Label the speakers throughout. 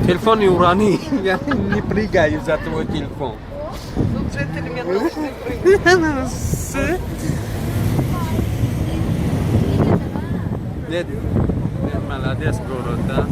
Speaker 1: Телефон юрани, я не прыгаю за твой телефон.
Speaker 2: Джентльмены должны прыгать.
Speaker 1: Нет, молодец, город, да?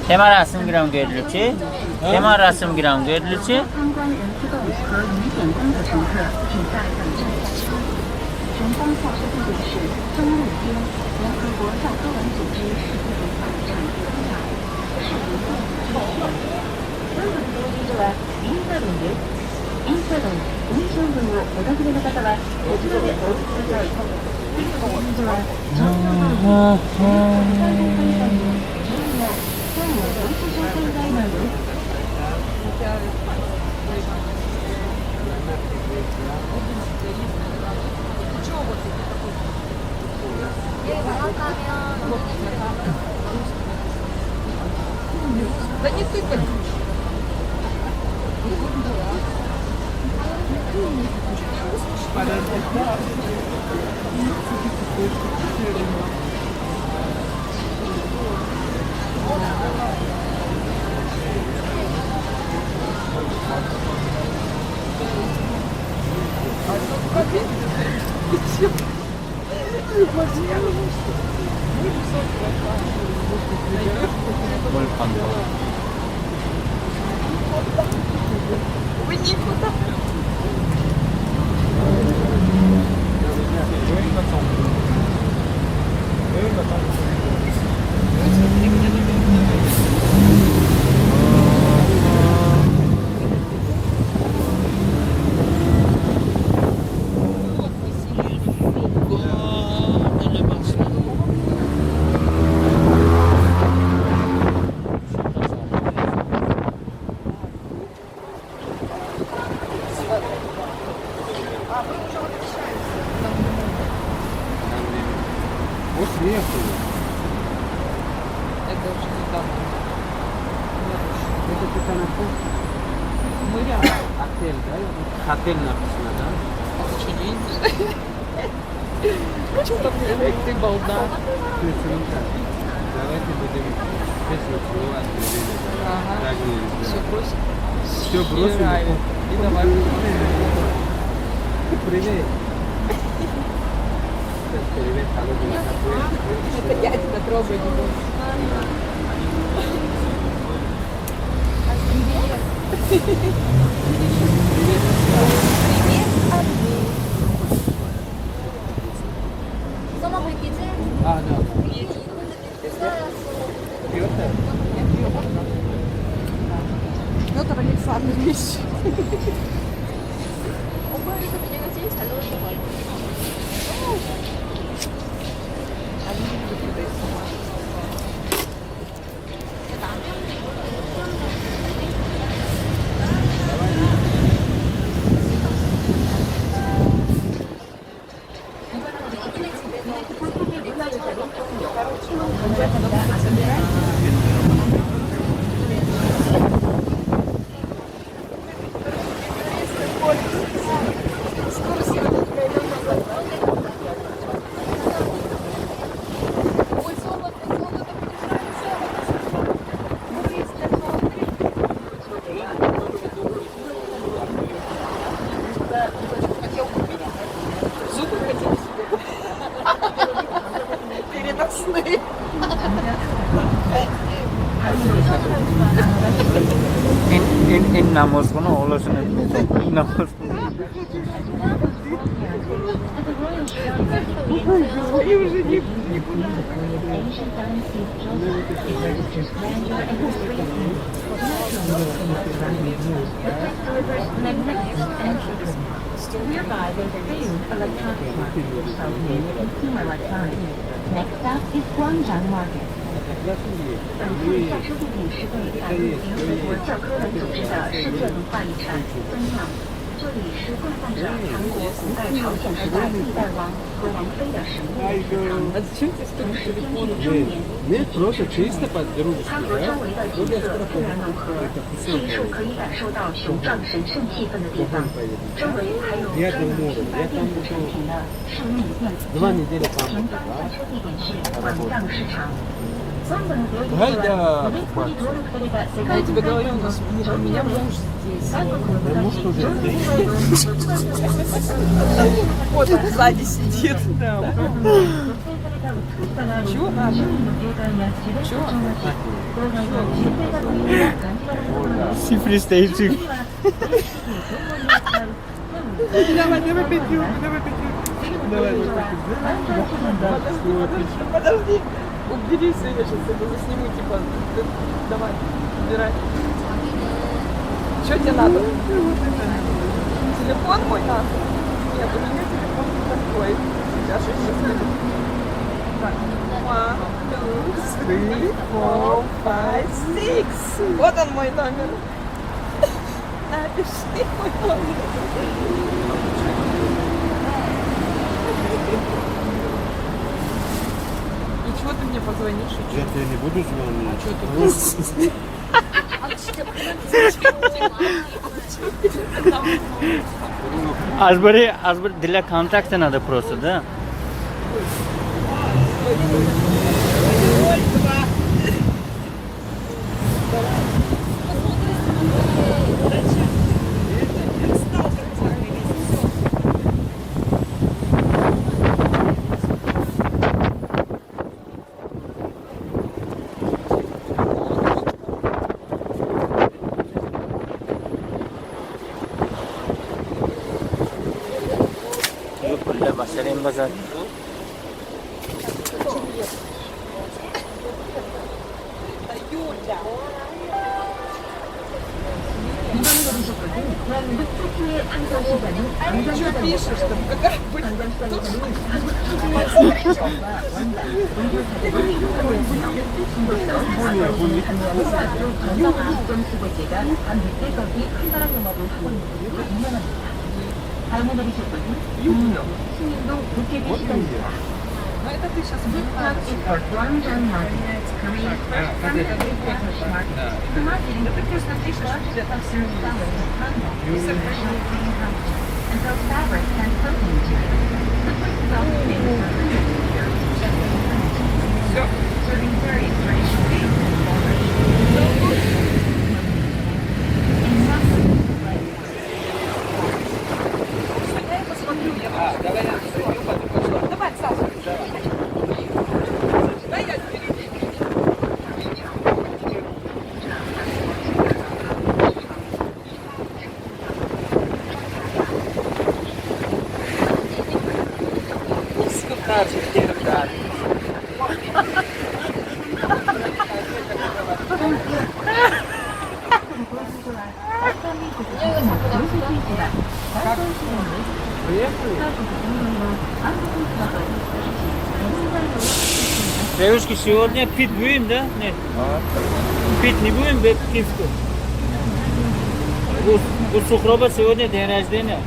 Speaker 3: 테마 라스ම් գրам գերլուչի, 테마 라스մ գրամ գերլուչի,
Speaker 4: 前方下车地点是中路边联合国教科文组织世界文化遗产国家是一个インサロンです。インサロン、認証文をお尋ねの方はこちらでお聞きください。本日は乗車前に今日のドイツ商店街内です。
Speaker 2: Да не тыкай.
Speaker 1: 뭘 판다?
Speaker 2: Вы не куда?
Speaker 1: Вот приехали.
Speaker 2: Это уже не там.
Speaker 1: Это Титанаков.
Speaker 2: Мы рядом.
Speaker 1: Отель, да? Отель написано, да?
Speaker 2: А ты что, не видишь? Что там, ты балда?
Speaker 1: Давайте будем честно целовать.
Speaker 2: Ага. Все бросим.
Speaker 1: Все бросим.
Speaker 2: Правильно. И давай.
Speaker 1: Привет. Привет,
Speaker 2: Это я тебя трогаю не буду.
Speaker 4: Сама выкиди.
Speaker 1: А, да.
Speaker 2: Петр Александрович.
Speaker 4: 오빠에서 그녀가 제일 잘 노는 것 같아.
Speaker 2: Переносные.
Speaker 3: in namusunu oluşunu in namus
Speaker 2: И уже не...
Speaker 4: Nearby, there's Seoul Electronics Market, Southeast Consumer Electronics. Next stop is Guangzhou Market. 本次下车地点是被法律联合国教科文组织的世界文化遗产森庙，这里是供奉着韩国古代朝鲜时代历代王和王妃的神庙祠堂，
Speaker 2: А зачем тебе столько
Speaker 4: 是兼具
Speaker 2: телефонов?
Speaker 4: 庄严。
Speaker 1: Нет, просто чисто
Speaker 4: 它
Speaker 1: по-дружески,
Speaker 4: 和
Speaker 1: да?
Speaker 4: 周围的景色自然融合，是一处可以感受到雄壮神圣气氛的地方。周围还有专门批发电子产品的售面店。
Speaker 1: 2 недели
Speaker 4: 前
Speaker 1: там.
Speaker 4: 方下车地点是广藏市场。
Speaker 1: Гайда,
Speaker 2: Я тебе говорю, у меня муж здесь.
Speaker 1: муж тоже
Speaker 2: Вот он сзади сидит. Чего надо? Чего?
Speaker 3: Şifre isteyici.
Speaker 2: Давай, давай петлю, давай петлю. Давай, подожди. Убери все, я сейчас это засниму, типа, давай, убирай. Что тебе надо? Телефон мой надо? Нет, у меня телефон не такой. Сейчас я сейчас скажу. Так, 1, 2, 3, 4, 5, 6. Вот он мой номер. Напиши мой номер. И чего ты мне позвонишь? И
Speaker 1: Я тебе не буду звонить.
Speaker 2: что ты
Speaker 3: Азбери для контакта надо просто, да? Başarayım bazar.
Speaker 2: что пишешь там? Какая Ну это ты сейчас Это ты просто пишешь, где там все Давай, Саша. Дай я впереди.
Speaker 3: Девушки, сегодня пить будем, да? Нет. Пить не будем, пивку. У Сухроба сегодня день рождения.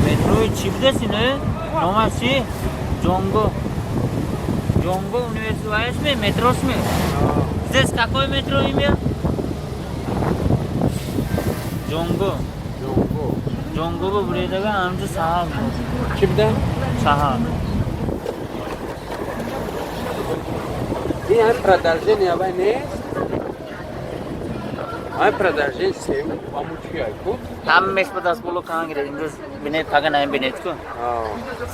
Speaker 3: Метро чипдасины, номаси, Джонго. Джонго университет метро с Здесь какое метро имя? Джонго. Джонго бредага амжи сахаб.
Speaker 1: Kimden?
Speaker 3: Сахаб.
Speaker 1: И продолжение войны. Ай, продолжение 7. Помучай. Тут?
Speaker 3: हम मेस पर 10 बोलो कहाँ गिरे इनको बिनेट था ना बिनेट को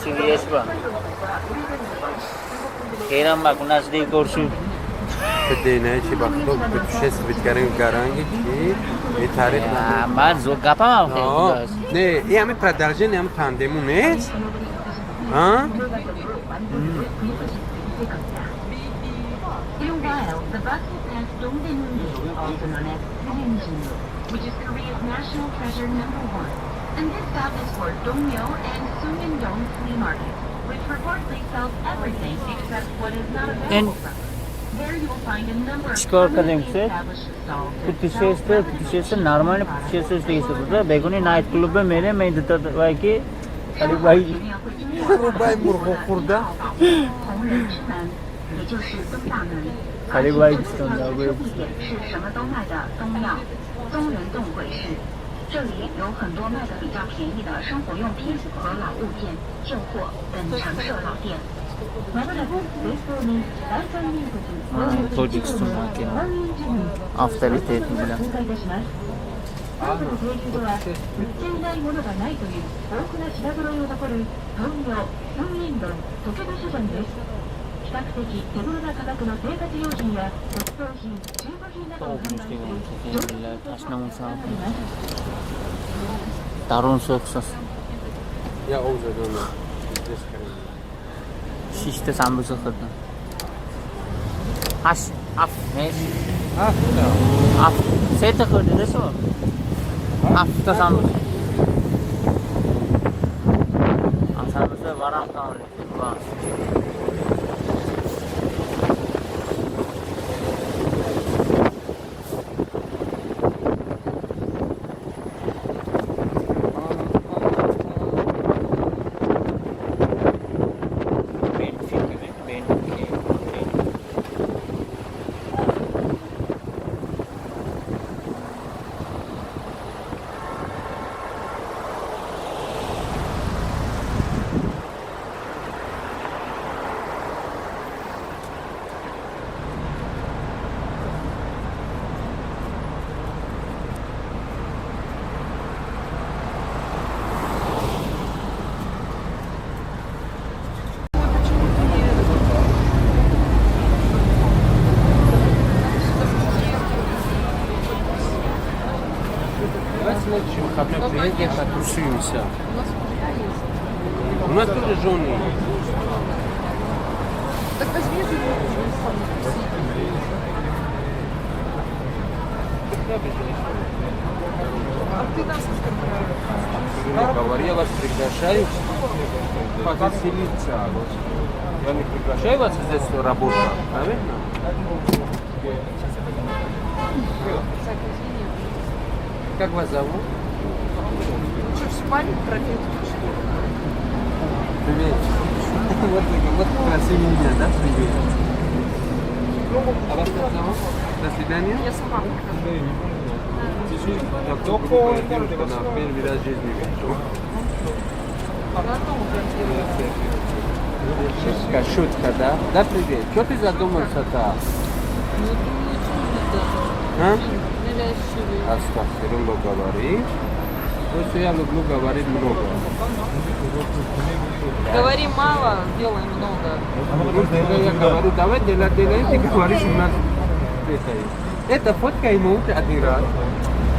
Speaker 3: सीरियस बा केरम बा कुनास दी कोर्सु
Speaker 1: Dediğine şey bak, putешествовать garangi ki tarih.
Speaker 3: मैं जो गापा
Speaker 1: No, ne, e am продолжение, am tandemul mes? Ha?
Speaker 4: In a while, the bus will pass Dongdaemun, also known as Serenjin, which is Korea's national treasure #1. And this stop is for Dongmyo and Sunyeon-dong Flea Market, which reportedly sells everything except what is not available from it. There you will find a number of
Speaker 3: Score
Speaker 4: permanently
Speaker 3: करें से
Speaker 4: established stalls.
Speaker 3: पुटिशेस नॉर्मल पुटिशेस स्टेज होता है बेगुनी night club में मेरे मैं देता था कि अरे भाई
Speaker 1: Bay Murgo burada.
Speaker 3: अरे भाई किस्म का वे
Speaker 4: 是什么都卖的东庙东人洞鬼市，这里有很多卖的比较便宜的生活用品和老物件、旧貨等常設老店。まもなくベース島に第三入国
Speaker 3: 当時किस्म का क्या
Speaker 4: 万円自分
Speaker 3: आफ्टर इट
Speaker 4: 通過いたします。韓国停留所は売っていないものがないという豊富な品揃えを誇る東京風雲洞時部書店です。比較的手頃な価格の生活用品や特装品、中古品などを販売する上質な商品があります。
Speaker 3: तारों से अक्सर
Speaker 1: Ya Oğuz'a dönme.
Speaker 3: शीशते सांबू से करता हाश आप है
Speaker 1: Ha, burada.
Speaker 3: आप से तो कर दे सो आप तो सांबू आप सांबू से बड़ा काम वाह
Speaker 1: Давай следующим хотим приедем, потусуемся. У нас тоже жены есть.
Speaker 2: Так возьми же его. А ты нас
Speaker 1: Я говорю, я вас приглашаю повеселиться. Я не приглашаю вас здесь работать, правильно? Как вас зовут?
Speaker 2: что, в спальне пропил?
Speaker 1: Привет. Вот красивый меня, да? Привет. А вас как зовут? До свидания.
Speaker 2: Я сама.
Speaker 1: Так, только девушка на первый раз в жизни вижу. Шутка, да? Да, привет. Что ты задумался-то? А? Астагфируллах говори. Просто я люблю говорить много.
Speaker 2: Говори мало, делай много.
Speaker 1: Вот я говорю, давай делай, ты говоришь у нас это есть. Это фотка ему один раз.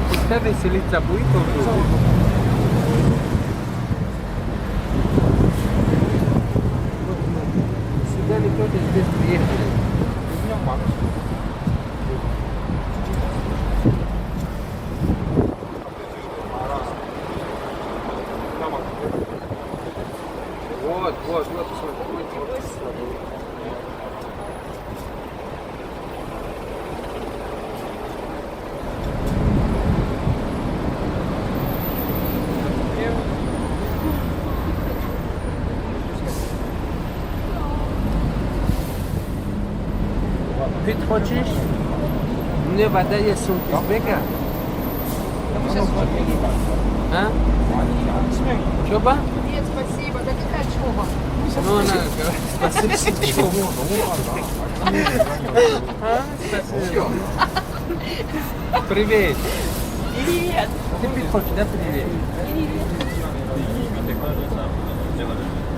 Speaker 1: Пускай веселиться будет, он будет. Сюда никто здесь приехали. Вот, смотри. Пить хочешь? Мне вода есть сумка. Бега. А? Чоба?
Speaker 2: Нет, спасибо. Да какая чоба?
Speaker 1: Ну, она говорит, спасибо, чоба. А? Спасибо. Привет.
Speaker 2: Привет.
Speaker 1: Ты хочешь, да, привет?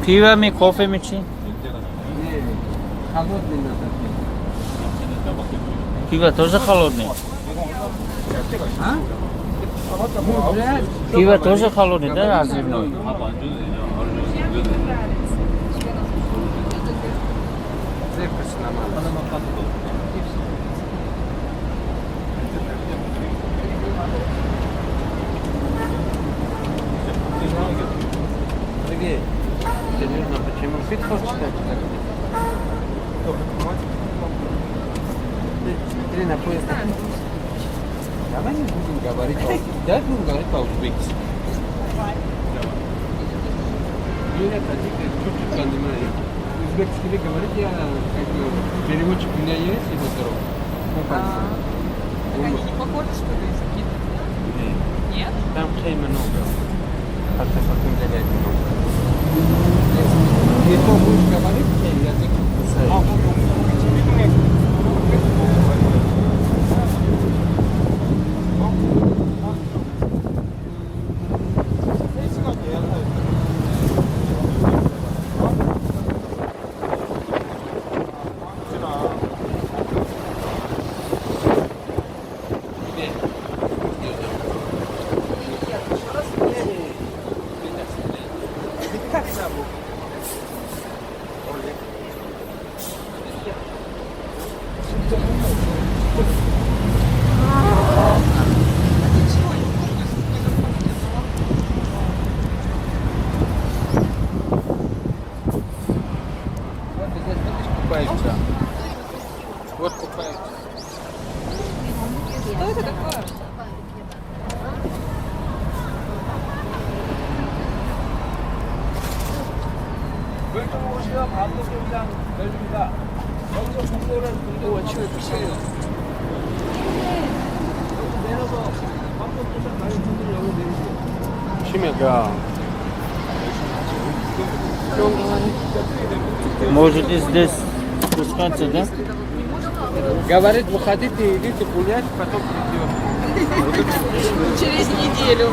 Speaker 3: Пиво ми, кофе ми чи?
Speaker 1: Не, холодный надо.
Speaker 3: Пиво тоже холодное?
Speaker 1: А? Ну, блядь.
Speaker 3: Пиво тоже холодное, да, разливное?
Speaker 1: Цепь нормально. Сергей, серьезно, почему ты хочешь так? Смотри на поезд. Давай не будем говорить давай будем говорить по-узбекски. Юля, чуть-чуть понимает. Узбекский вы говорите, я как переводчик у меня есть, его здоров.
Speaker 2: Так они не похожи, что ли, языки? Нет?
Speaker 1: Там хей много. Потом взять много. Если будешь говорить, язык купаются. Вот купаются.
Speaker 2: Что это такое? О, что это все?
Speaker 1: Чимега.
Speaker 3: Может и здесь спускаться, да?
Speaker 1: Говорит, выходите, идите гулять, потом придем.
Speaker 2: Через неделю.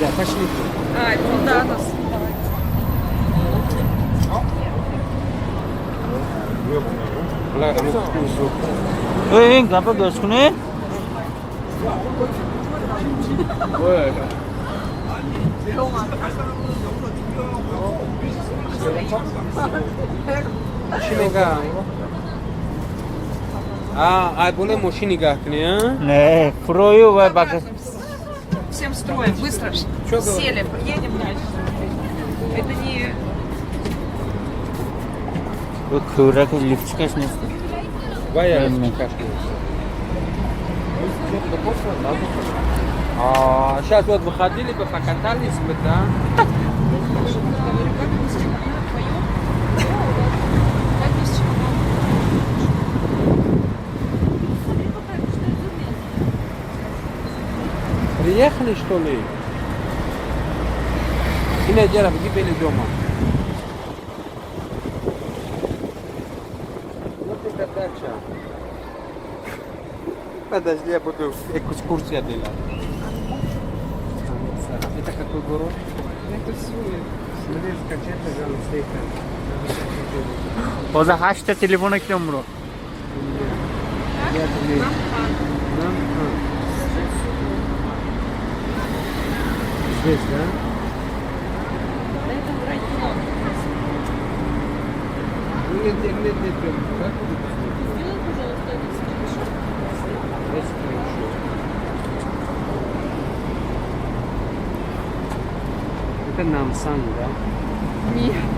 Speaker 1: Да, пошли.
Speaker 2: А, ну да, нас.
Speaker 3: Эй, кहाँ पर गए उसने?
Speaker 1: Чимега. А более машины гахне,
Speaker 3: Не, фрою ва бак.
Speaker 2: Всем строим, быстро
Speaker 1: Чё
Speaker 2: сели, едем дальше. Это не...
Speaker 3: वो खोरा के लिफ्ट का इसने.
Speaker 1: Вая, сейчас вот выходили бы, покатались бы, да? Приехали, что ли? Или дело, где были дома? Вот это дача. Подожди, я буду экскурсия делать. Это какой город?
Speaker 2: Это Сует.
Speaker 1: Смотри, скачай, пожалуйста,
Speaker 3: वो जा हाश ता телефона к нему.
Speaker 1: Здесь, да? Нет, как буду посмотреть? Это Намсан, да?
Speaker 2: Нет.